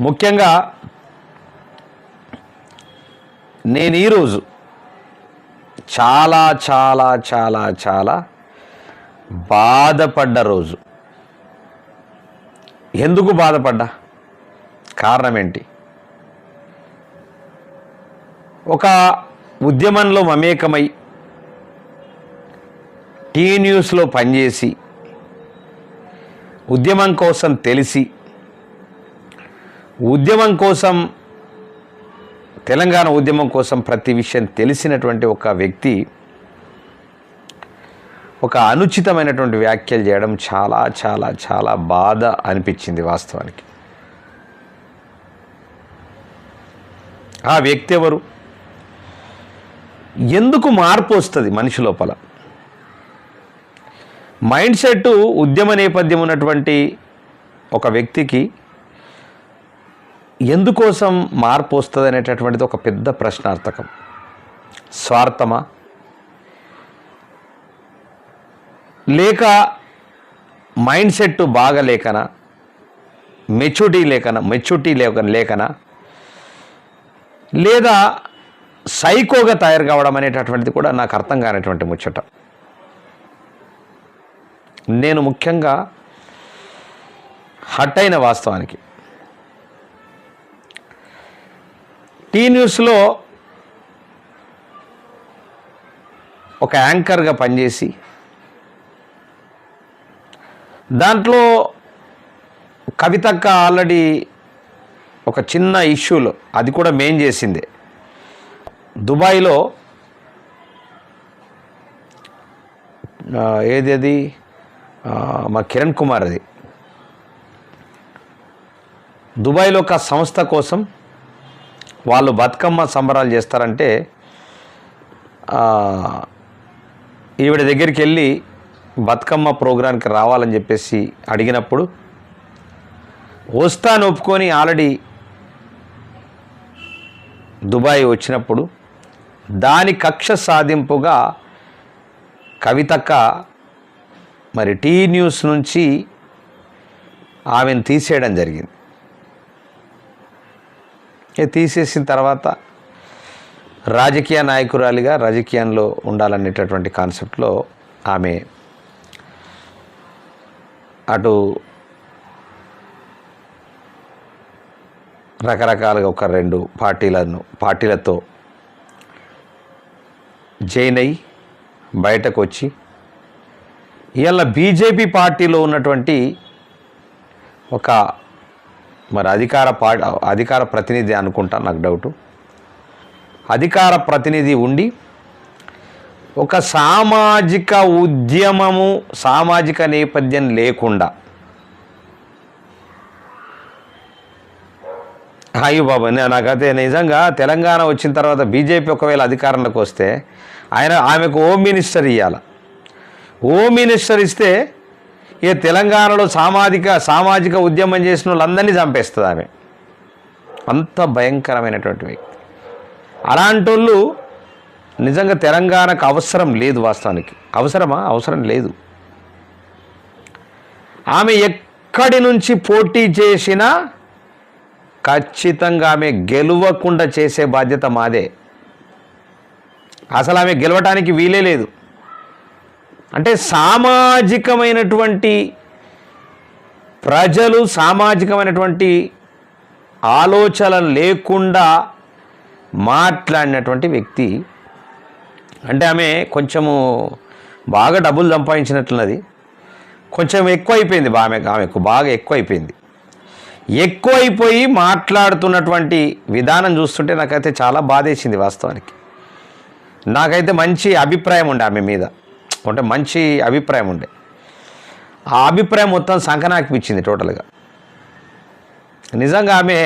ముఖ్యంగా నేను ఈరోజు చాలా చాలా చాలా చాలా బాధపడ్డ రోజు. ఎందుకు బాధపడ్డా? కారణం ఏంటి? ఒక ఉద్యమంలో మమేకమై టీ న్యూస్లో పనిచేసి ఉద్యమం కోసం తెలిసి ఉద్యమం కోసం తెలంగాణ ఉద్యమం కోసం ప్రతి విషయం తెలిసినటువంటి ఒక వ్యక్తి ఒక అనుచితమైనటువంటి వ్యాఖ్యలు చేయడం చాలా చాలా చాలా బాధ అనిపించింది వాస్తవానికి. ఆ వ్యక్తి ఎవరు? ఎందుకు మార్పు వస్తుంది మనిషి లోపల? మైండ్ సెట్ ఉద్యమ నేపథ్యం ఉన్నటువంటి ఒక వ్యక్తికి ఎందుకోసం మార్పు వస్తుంది అనేటటువంటిది ఒక పెద్ద ప్రశ్నార్థకం. స్వార్థమా, లేక మైండ్ సెట్ బాగా లేకనా, మెచ్యూరిటీ లేకనా, లేదా సైకోగా తయారు కావడం అనేటటువంటిది కూడా నాకు అర్థం కానటువంటి ముచ్చట. నేను ముఖ్యంగా హట్ అయిన వాస్తవానికి. టీ న్యూస్లో ఒక యాంకర్గా పనిచేసి దాంట్లో కవితక్క ఆల్రెడీ ఒక చిన్న ఇష్యూలో, అది కూడా మెయిన్ చేసిందే, దుబాయ్లో ఏది మా కిరణ్ కుమార్, అది దుబాయ్లో ఒక సంస్థ కోసం వాళ్ళు బతుకమ్మ సంబరాలు చేస్తారంటే ఈవిడ దగ్గరికి వెళ్ళి బతుకమ్మ ప్రోగ్రాంకి రావాలని చెప్పేసి అడిగినప్పుడు వస్తాను ఒప్పుకొని ఆల్రెడీ దుబాయ్ వచ్చినప్పుడు దాని కక్ష సాధింపుగా కవితక్క మరి టీ న్యూస్ నుంచి ఆమెను తీసేయడం జరిగింది. తీసేసిన తర్వాత రాజకీయ నాయకురాలిగా రాజకీయంలో ఉండాలనేటటువంటి కాన్సెప్ట్లో ఆమె అటు రకరకాలుగా ఒక 2 పార్టీలతో జాయిన్ అయ్యి బయటకు వచ్చి ఇవాళ బీజేపీ పార్టీలో ఉన్నటువంటి ఒక మరి అధికార ప్రతినిధి అనుకుంటా, నాకు డౌటు, అధికార ప్రతినిధి ఉండి ఒక సామాజిక ఉద్యమము, సామాజిక నేపథ్యం లేకుండా, అయ్యో బాబా, నాకైతే నిజంగా తెలంగాణ వచ్చిన తర్వాత బీజేపీ ఒకవేళ అధికారంలోకి వస్తే ఆమెకు హోమ్ మినిస్టర్ ఇవ్వాలి. హోమ్ మినిస్టర్ ఇస్తే ఇక తెలంగాణలో సామాజిక ఉద్యమం చేసిన వాళ్ళందరినీ చంపేస్తుంది ఆమె. అంత భయంకరమైనటువంటి వ్యక్తి. అలాంటి వాళ్ళు నిజంగా తెలంగాణకు అవసరం లేదు. వాస్తవానికి అవసరం లేదు. ఆమె ఎక్కడి నుంచి పోటీ చేసినా ఖచ్చితంగా ఆమె గెలవకుండా చేసే బాధ్యత మాదే. అసలు ఆమె గెలవటానికి వీలే లేదు. అంటే సామాజికమైనటువంటి ప్రజలు, సామాజికమైనటువంటి ఆలోచనలు లేకుండా మాట్లాడినటువంటి వ్యక్తి. అంటే ఆమె కొంచెము బాగా డబ్బులు సంపాదించినట్లున్నది, కొంచెం ఎక్కువైపోయింది. ఆమెకు బాగా ఎక్కువైపోయింది. ఎక్కువైపోయి మాట్లాడుతున్నటువంటి విధానం చూస్తుంటే నాకైతే చాలా బాధేసింది వాస్తవానికి. నాకైతే మంచి అభిప్రాయం ఉండే ఆమె మీద, అంటే మంచి అభిప్రాయం ఉండే. ఆ అభిప్రాయం మొత్తం సంకనాకిపించింది టోటల్గా. నిజంగా ఆమె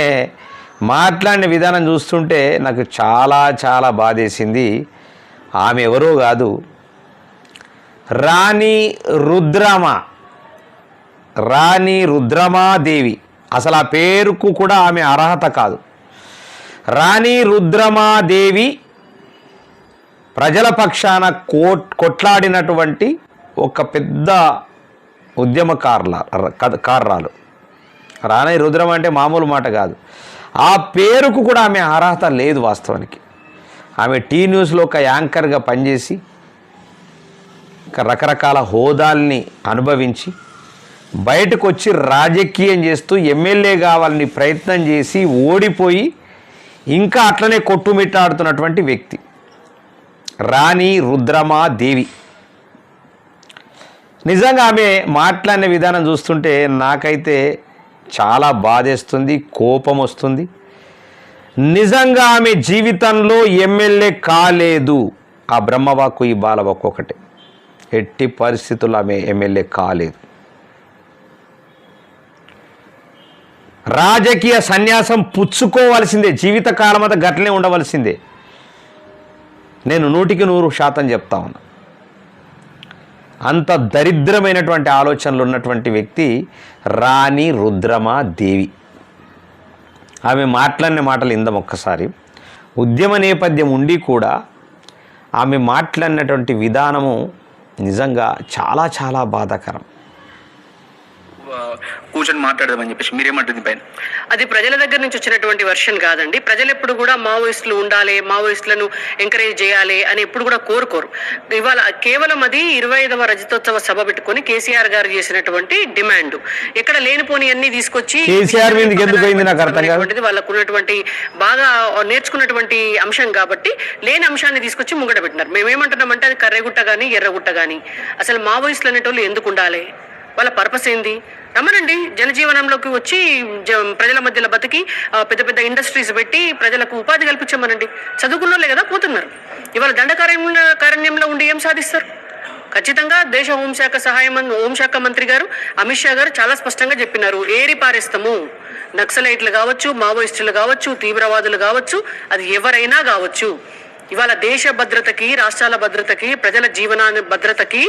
మాట్లాడిన విధానం చూస్తుంటే నాకు చాలా చాలా బాధేసింది. ఆమె ఎవరో కాదు, రాణి రుద్రమాదేవి. అసలు ఆ పేరుకు కూడా ఆమె అర్హత కాదు. రాణి రుద్రమాదేవి ప్రజల పక్షాన కొట్లాడినటువంటి ఒక పెద్ద ఉద్యమకారురాలు. రాణి రుద్రమ అంటే మామూలు మాట కాదు. ఆ పేరుకు కూడా ఆమె అర్హత లేదు వాస్తవానికి. ఆమె టీ న్యూస్లో ఒక యాంకర్గా పనిచేసి రకరకాల హోదాల్ని అనుభవించి బయటకు వచ్చి రాజకీయం చేస్తూ ఎమ్మెల్యే కావాలని ప్రయత్నం చేసి ఓడిపోయి ఇంకా అట్లనే కొట్టుమిట్టాడుతున్నటువంటి వ్యక్తి రాణి రుద్రమాదేవి. నిజంగా ఆమె మాట్లాడిన విధానం చూస్తుంటే నాకైతే చాలా బాధేస్తుంది, కోపం వస్తుంది. నిజంగా ఆమె జీవితంలో ఎమ్మెల్యే కాలేదు. ఆ బ్రహ్మవాక్కు ఈ బాలవాక్కు ఒకటే, ఎట్టి పరిస్థితుల్లో ఆమె ఎమ్మెల్యే కాలేదు. రాజకీయ సన్యాసం పుచ్చుకోవాల్సిందే, జీవితకాలం అంతా గట్లనే ఉండవలసిందే. నేను 100% చెప్తా ఉన్నా. అంత దరిద్రమైనటువంటి ఆలోచనలు ఉన్నటువంటి వ్యక్తి రాణి రుద్రమాదేవి. ఆమె మాట్లాడిన మాటలు ఇందాం ఒక్కసారి. ఉద్యమ నేపథ్యం ఉండి కూడా ఆమె మాట్లాడినటువంటి విధానము నిజంగా చాలా చాలా బాధాకరం. కూర్చొని మాట్లాడదామని చెప్పేసి మీరేమంటుంది పైన? అది ప్రజల దగ్గర నుంచి వచ్చినటువంటి వర్షన్ కాదండి. ప్రజలు ఎప్పుడు కూడా మావోయిస్టులు ఉండాలి, మావోయిస్టులను ఎంకరేజ్ చేయాలి అని ఎప్పుడు కూడా కోరుకోరు. ఇవాళ కేవలం అది 25వ రజతోత్సవ సభ పెట్టుకొని కేసీఆర్ గారు చేసినటువంటి డిమాండ్. ఎక్కడ లేనిపోని అన్ని తీసుకొచ్చి వాళ్ళకు ఉన్నటువంటి బాగా నేర్చుకున్నటువంటి అంశం కాబట్టి లేని అంశాన్ని తీసుకొచ్చి ముంగట పెట్టినారు. మేమేమంటున్నామంటే అది కర్రెగుట్ట కానీ ఎర్రగుట్ట కానీ అసలు మావోయిస్టులు అనేటోళ్ళు ఎందుకు ఉండాలి, వాళ్ళ పర్పస్ ఏంది? రమ్మనండి, జనజీవనంలోకి వచ్చి ప్రజల మధ్యలో బతికి పెద్ద పెద్ద ఇండస్ట్రీస్ పెట్టి ప్రజలకు ఉపాధి కల్పించమనండి. చదువుకున్నోళ్ళే కదా పోతున్నారు. ఇవాళ దండకారణ్యంలో ఉండి ఏం సాధిస్తారు? ఖచ్చితంగా దేశ హోంశాఖ మంత్రి గారు అమిత్ షా గారు చాలా స్పష్టంగా చెప్పినారు, ఏరి పారేస్తాము. నక్సలైట్లు కావచ్చు, మావోయిస్టులు కావచ్చు, తీవ్రవాదులు కావచ్చు, అది ఎవరైనా కావచ్చు. ఇవాళ దేశ భద్రతకి, రాష్ట్రాల భద్రతకి, ప్రజల జీవనాన్ని భద్రతకి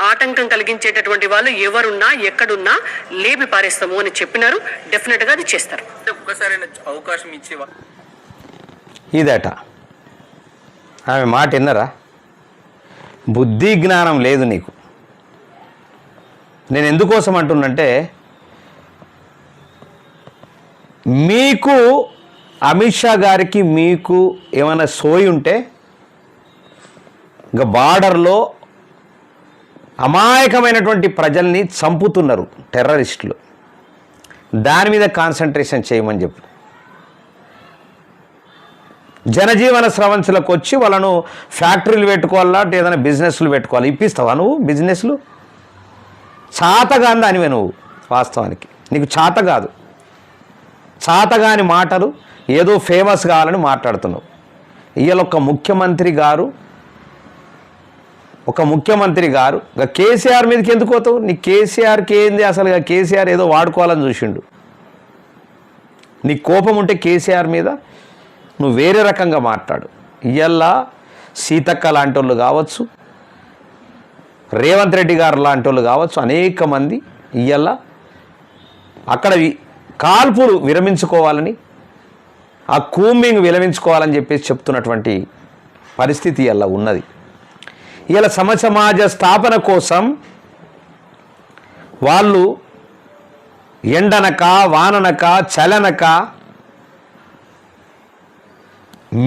ఆటంకం కలిగించేటటువంటి వాళ్ళు ఎవరున్నా ఎక్కడున్నా లేపి పారేస్తాము అని చెప్పినారు. డెఫినెట్గా అది చేస్తారు. ఒక్కసారి అవకాశం ఇచ్చేవా ఇదట. ఆమె మాట విన్నరా? బుద్ధి జ్ఞానం లేదు నీకు. నేను ఎందుకోసం అంటున్నంటే, మీకు అమిత్ షా గారికి మీకు ఏమైనా సోయి ఉంటే ఇంకా బార్డర్లో అమాయకమైనటువంటి ప్రజల్ని చంపుతున్నారు టెర్రరిస్టులు, దాని మీద కాన్సన్ట్రేషన్ చేయమని చెప్పు. జనజీవన స్రవంతులకు వచ్చి వాళ్ళను ఫ్యాక్టరీలు పెట్టుకోవాలా, ఏదైనా బిజినెస్లు పెట్టుకోవాలి. ఇప్పిస్తావా నువ్వు బిజినెస్లు? చాతగాంది అనివే నువ్వు. వాస్తవానికి నీకు చాత కాదు. చాతగాని మాటలు ఏదో ఫేమస్ కావాలని మాట్లాడుతున్నావు. ఇవాళ ఒక ముఖ్యమంత్రి గారు ఇక కేసీఆర్ మీదకి ఎందుకు పోతావు? నీ కేసీఆర్కి ఏంది అసలు? కేసీఆర్ ఏదో వాడుకోవాలని చూసిండు. నీ కోపం ఉంటే కేసీఆర్ మీద నువ్వు వేరే రకంగా మాట్లాడు. ఇవాళ సీతక్క లాంటి వాళ్ళు కావచ్చు, రేవంత్ రెడ్డి గారు లాంటి వాళ్ళు కావచ్చు, అనేక మంది ఇవాళ అక్కడ కాల్పులు విరమించుకోవాలని, ఆ కూంబింగ్ విరమించుకోవాలని చెప్పేసి చెప్తున్నటువంటి పరిస్థితి ఇలా ఉన్నది. ఇలా సమసమాజ స్థాపన కోసం వాళ్ళు ఎండనక వాననక చలనక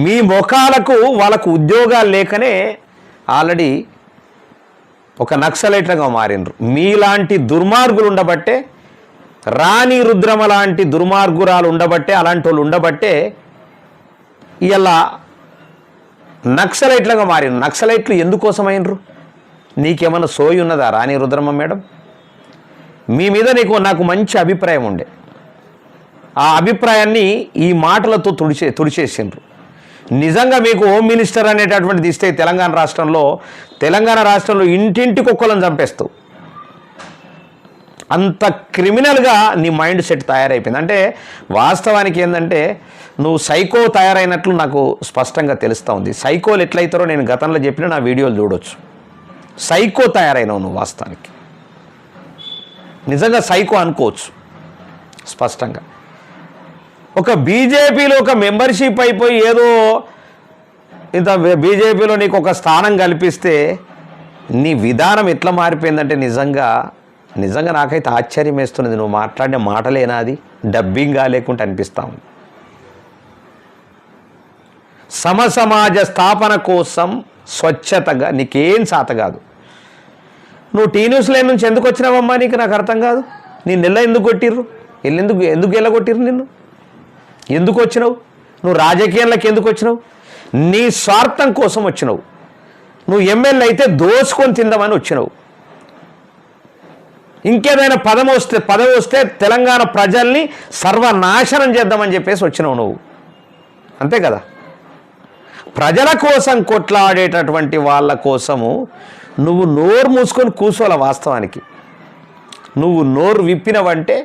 మీ ముఖాలకు వాళ్ళకు ఉద్యోగాలు లేకనే ఆల్రెడీ ఒక నక్సలైట్లుగా మారినరు. మీలాంటి దుర్మార్గులు ఉండబట్టే, రాణి రుద్రమ లాంటి దుర్మార్గురాలు ఉండబట్టే, అలాంటి వాళ్ళు ఉండబట్టే ఇలా నక్సలైట్లుగా మారిన. నక్సలైట్లు ఎందుకోసమైనరు? నీకేమన్నా సోయి ఉన్నదా రాణి రుద్రమ మేడం? మీ మీద నాకు మంచి అభిప్రాయం ఉండే. ఆ అభిప్రాయాన్ని ఈ మాటలతో తుడిచేసిండ్రు. నిజంగా మీకు హోమ్ మినిస్టర్ అనేటటువంటిది ఇస్తే తెలంగాణ రాష్ట్రంలో ఇంటింటికి ఒక్కళ్ళని చంపేస్తావు. అంత క్రిమినల్గా నీ మైండ్ సెట్ తయారైపోయింది. అంటే వాస్తవానికి ఏంటంటే నువ్వు సైకో తయారైనట్లు నాకు స్పష్టంగా తెలుస్తూ ఉంది. సైకోలు ఎట్లయితారో నేను గతంలో చెప్పిన నా వీడియోలు చూడొచ్చు. సైకో తయారైనవు నువ్వు. వాస్తవానికి నిజంగా సైకో అనుకోవచ్చు స్పష్టంగా. ఒక బీజేపీలో ఒక మెంబర్షిప్ అయిపోయి ఏదో ఇంత బీజేపీలో నీకు ఒక స్థానం కల్పిస్తే నీ విధానం ఎట్లా మారిపోయిందంటే నిజంగా నిజంగా నాకైతే ఆశ్చర్యం వేస్తున్నది. నువ్వు మాట్లాడిన మాటలేనా అది డబ్బింగ్గా లేకుండా అనిపిస్తా ఉంది. సమసమాజ స్థాపన కోసం స్వచ్ఛతగా నీకేం సాత కాదు. నువ్వు టీ న్యూస్ లైన్ నుంచి ఎందుకు వచ్చినావమ్మా? నీకు నాకు అర్థం కాదు. నీ నెల ఎందుకు కొట్టిర్రు? ఎందుకు ఎల్లగొట్టిర్రు నిన్ను? ఎందుకు వచ్చినావు? నువ్వు రాజకీయాలకు ఎందుకు వచ్చినావు? నీ స్వార్థం కోసం వచ్చినావు. నువ్వు ఎమ్మెల్యే అయితే దోచుకొని తిందామని వచ్చినావు. ఇంకేదైనా పదవి వస్తే తెలంగాణ ప్రజల్ని సర్వనాశనం చేద్దామని చెప్పేసి వచ్చినావు నువ్వు, అంతే కదా. ప్రజల కోసం కొట్లాడేటటువంటి వాళ్ళ కోసము నువ్వు నోరు మూసుకొని కూర్చోవాలి. వాస్తవానికి నువ్వు నోరు విప్పినవంటే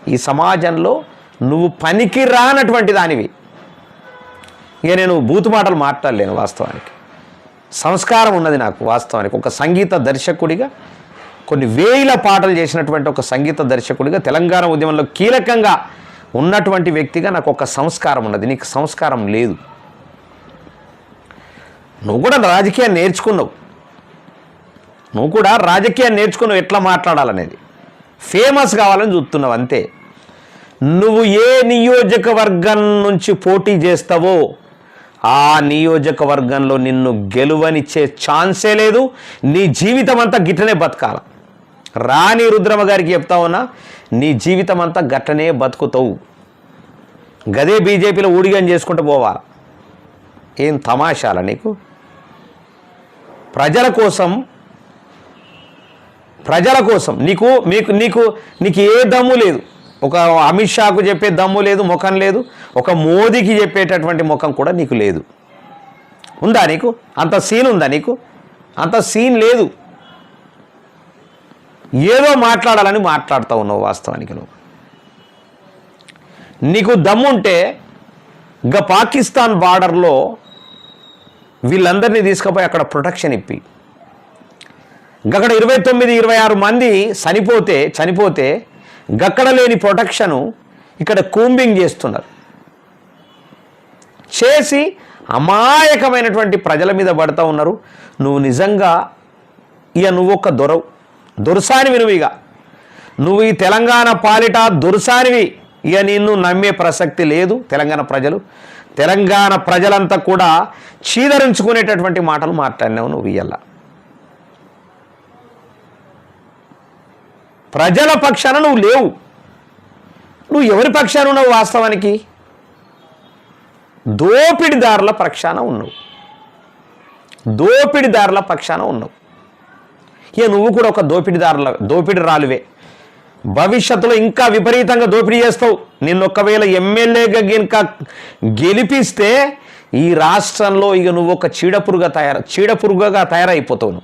ఈ సమాజంలో నువ్వు పనికి రానటువంటి దానివి. ఇక నేను బూతు మాటలు మాట్లాడలేను. వాస్తవానికి సంస్కారం ఉన్నది నాకు. వాస్తవానికి ఒక సంగీత దర్శకుడిగా, కొన్ని వేల పాటలు చేసినటువంటి ఒక సంగీత దర్శకుడిగా, తెలంగాణ ఉద్యమంలో కీలకంగా ఉన్నటువంటి వ్యక్తిగా నాకు ఒక సంస్కారం ఉన్నది. నీకు సంస్కారం లేదు. నువ్వు కూడా రాజకీయాన్ని నేర్చుకున్నావు. ఎట్లా మాట్లాడాలనేది. ఫేమస్ కావాలని చూస్తున్నావు అంతే. నువ్వు ఏ నియోజకవర్గం నుంచి పోటీ చేస్తావో ఆ నియోజకవర్గంలో నిన్ను గెలువనిచ్చే ఛాన్సే లేదు. నీ జీవితం అంతా గిట్టనే బతకాల. రాణి రుద్రమ గారికి చెప్తా ఉన్నా, నీ జీవితం అంతా గట్టనే బతుకుతావు. గదే బీజేపీలో ఊడిగం చేసుకుంటూ పోవాలి. ఏం తమాషాల నీకు? ప్రజల కోసం నీకు ఏ దమ్ము లేదు. ఒక అమిత్ షాకు చెప్పే దమ్ము లేదు, ముఖం లేదు. ఒక మోదీకి చెప్పేటటువంటి ముఖం కూడా నీకు లేదు. ఉందా నీకు? అంత సీన్ ఉందా నీకు? అంత సీన్ లేదు. ఏదో మాట్లాడాలని మాట్లాడుతూ ఉన్నావు. వాస్తవానికి నీకు దమ్ముంటే ఇంకా పాకిస్తాన్ బార్డర్లో వీళ్ళందరినీ తీసుకుపోయి అక్కడ ప్రొటెక్షన్ ఇప్పి, గక్కడ 29-26 మంది చనిపోతే గక్కడ లేని ప్రొటెక్షను ఇక్కడ కూంబింగ్ చేసి అమాయకమైనటువంటి ప్రజల మీద పడుతూ ఉన్నారు. నువ్వు నిజంగా నువ్వు ఒక దొరసానివి. నువ్వు ఈ తెలంగాణ పాలిట దొరసానివి. నిన్ను నమ్మే ప్రసక్తి లేదు. తెలంగాణ ప్రజలంతా కూడా చీదరించుకునేటటువంటి మాటలు మాట్లాడినావు నువ్వు. ప్రజల పక్షాన నువ్వు లేవు. నువ్వు ఎవరి పక్షాన ఉన్నావు? వాస్తవానికి దోపిడిదారుల పక్షాన ఉన్నావు. నువ్వు కూడా ఒక దోపిడి రాలువే. భవిష్యత్తులో ఇంకా విపరీతంగా దోపిడీ చేస్తావు. నిన్నొక్కవేళ ఎమ్మెల్యేగా ఇంకా గెలిపిస్తే ఈ రాష్ట్రంలో నువ్వు ఒక చీడపురుగుగా తయారైపోతావు.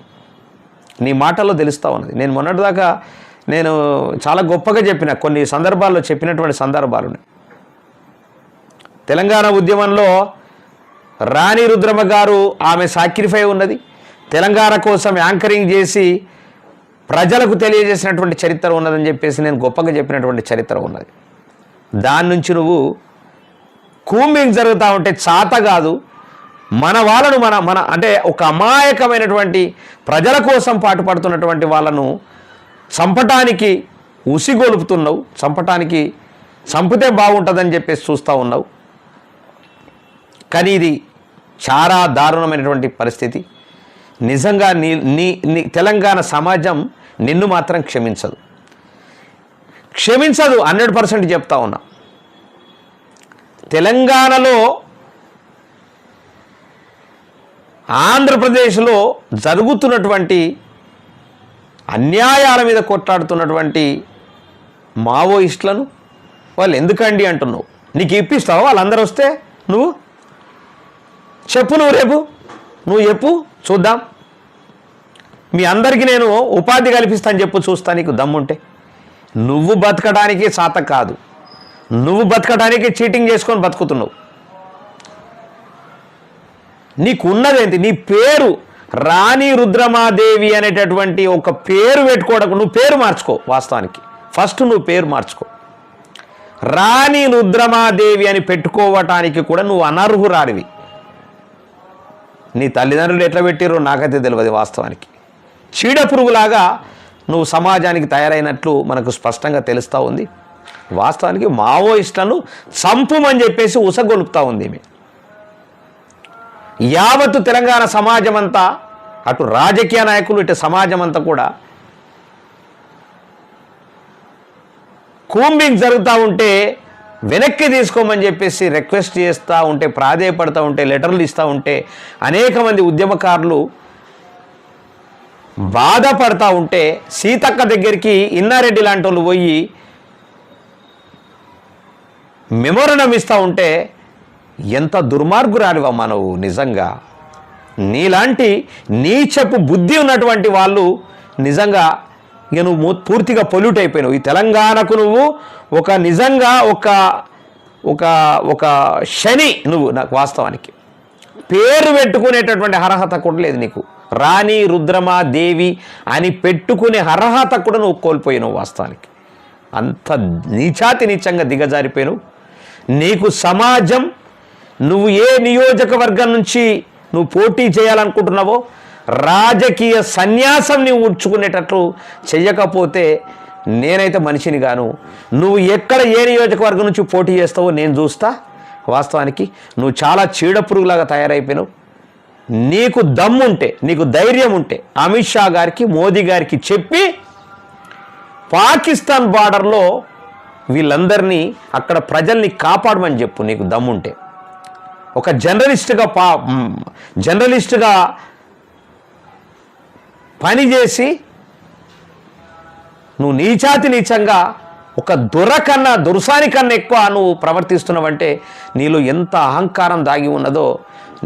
నీ మాటల్లో తెలుస్తూ ఉన్నది. నేను మొన్నటిదాకా చాలా గొప్పగా చెప్పిన కొన్ని సందర్భాల్లో చెప్పినటువంటి సందర్భాలు. తెలంగాణ ఉద్యమంలో రాణి రుద్రమ గారు ఆమె సాక్రిఫై ఉన్నది. తెలంగాణ కోసం యాంకరింగ్ చేసి ప్రజలకు తెలియజేసినటువంటి చరిత్ర ఉన్నదని చెప్పేసి నేను గొప్పగా చెప్పినటువంటి చరిత్ర ఉన్నది. దాని నుంచి నువ్వు కూంబింగ్ జరుగుతూ ఉంటే చాత కాదు. మన వాళ్ళను మన అంటే ఒక అమాయకమైనటువంటి ప్రజల కోసం పాటుపడుతున్నటువంటి వాళ్ళను చంపటానికి ఉసిగొలుపుతున్నావు. చంపితే బాగుంటుందని చెప్పేసి చూస్తూ ఉన్నావు. కానీ ఇది చాలా దారుణమైనటువంటి పరిస్థితి. నిజంగా నీ తెలంగాణ సమాజం నిన్ను మాత్రం క్షమించదు. 100% చెప్తా ఉన్నా. తెలంగాణలో ఆంధ్రప్రదేశ్లో జరుగుతున్నటువంటి అన్యాయాల మీద కొట్లాడుతున్నటువంటి మావోయిస్టులను వాళ్ళు ఎందుకండి అంటున్నావు? నీకు ఇప్పిస్తావా? వాళ్ళందరూ వస్తే నువ్వు చెప్పు చూద్దాం. మీ అందరికీ నేను ఉపాధి కల్పిస్తాను చెప్పు, చూస్తా నీకు దమ్ముంటే. నువ్వు బతకడానికి సాత కాదు. నువ్వు బతకడానికి చీటింగ్ చేసుకొని బతుకుతున్నావు. నీకున్నదేంటి? నీ పేరు రాణి రుద్రమాదేవి అనేటటువంటి ఒక పేరు పెట్టుకోవడం. నువ్వు పేరు మార్చుకో. వాస్తవానికి ఫస్ట్ నువ్వు పేరు మార్చుకో. రాణి రుద్రమాదేవి అని పెట్టుకోవటానికి కూడా నువ్వు అనర్హురాలివి. నీ తల్లిదండ్రులు ఎట్లా పెట్టిరో నాకైతే తెలియదు. వాస్తవానికి చీడపురుగులాగా నువ్వు సమాజానికి తయారైనట్లు మనకు స్పష్టంగా తెలుస్తూ ఉంది. వాస్తవానికి మావోయిస్టులను చంపుమని చెప్పేసి ఉసగొలుపుతూ ఉంది ఈమె. యావత్తు తెలంగాణ సమాజం అంతా, అటు రాజకీయ నాయకులు ఇటు సమాజం అంతా కూడా కూంబింగ్ జరుగుతూ ఉంటే వెనక్కి తీసుకోమని చెప్పేసి రిక్వెస్ట్ చేస్తూ ఉంటే, ప్రాధేయపడుతూ ఉంటే, లెటర్లు ఇస్తూ ఉంటే, అనేక మంది ఉద్యమకారులు బాధపడతా ఉంటే, సీతక్క దగ్గరికి ఇన్నారెడ్డి లాంటి వాళ్ళు పోయి మెమోరండం ఇస్తూ ఉంటే, ఎంత దుర్మార్గురాలివమ్మా నువ్వు నిజంగా. నీలాంటి నీచపు బుద్ధి ఉన్నటువంటి వాళ్ళు నిజంగా ఇక నువ్వు పూర్తిగా పొల్యూట్ అయిపోయినావు. ఈ తెలంగాణకు నువ్వు ఒక నిజంగా ఒక ఒక ఒక శని నువ్వు. నాకు వాస్తవానికి పేరు పెట్టుకునేటటువంటి అర్హత కూడా లేదు నీకు. రాణి రుద్రమా దేవి అని పెట్టుకునే అర్హత కూడా నువ్వు కోల్పోయినావు. వాస్తవానికి అంత నీచాతి నీచంగా దిగజారిపోయినావు. నీకు సమాజం, నువ్వు ఏ నియోజకవర్గం నుంచి నువ్వు పోటీ చేయాలనుకుంటున్నావో రాజకీయ సన్యాసం నీవు ఉంచుకునేటట్లు చెయ్యకపోతే నేనైతే మనిషిని గాను. నువ్వు ఎక్కడ ఏ నియోజకవర్గం నుంచి పోటీ చేస్తావో నేను చూస్తా. వాస్తవానికి నువ్వు చాలా చీడపురుగులాగా తయారైపోయినావు. నీకు దమ్ముంటే, నీకు ధైర్యం ఉంటే అమిత్ షా గారికి, మోదీ గారికి చెప్పి పాకిస్తాన్ బార్డర్లో వీళ్ళందరినీ, అక్కడ ప్రజల్ని కాపాడమని చెప్పు నీకు దమ్ముంటే. ఒక జర్నలిస్టుగా పనిచేసి నువ్వు నీచాతి నీచంగా ఒక దుర్సాని కన్నా ఎక్కువ నువ్వు ప్రవర్తిస్తున్నావంటే నీలో ఎంత అహంకారం దాగి ఉన్నదో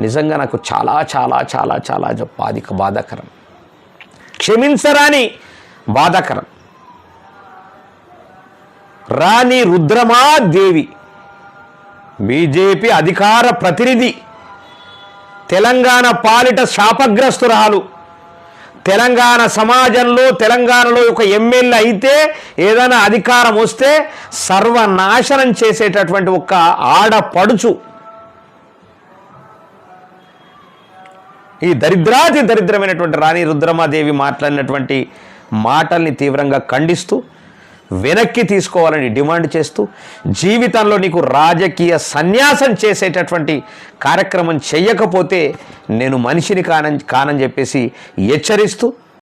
నిజంగా నాకు చాలా చాలా చాలా చాలా బాధాకరం, క్షమించరాని బాధాకరం. రాణి రుద్రమాదేవి బీజేపీ అధికార ప్రతినిధి, తెలంగాణ పాలిట శాపగ్రస్తురాలు. తెలంగాణ సమాజంలో, తెలంగాణలో ఒక ఎమ్మెల్యే అయితే, ఏదైనా అధికారం వస్తే సర్వనాశనం చేసేటటువంటి ఒక ఆడపడుచు. ఈ దరిద్రమైనటువంటి రాణి రుద్రమాదేవి మాట్లాడినటువంటి మాటల్ని తీవ్రంగా ఖండిస్తూ వెనక్కి తీసుకోవాలని డిమాండ్ చేస్తూ, జీవితంలో నీకు రాజకీయ సన్యాసం చేసేటటువంటి కార్యక్రమం చెయ్యకపోతే నేను మనిషిని కానని చెప్పేసి హెచ్చరిస్తూ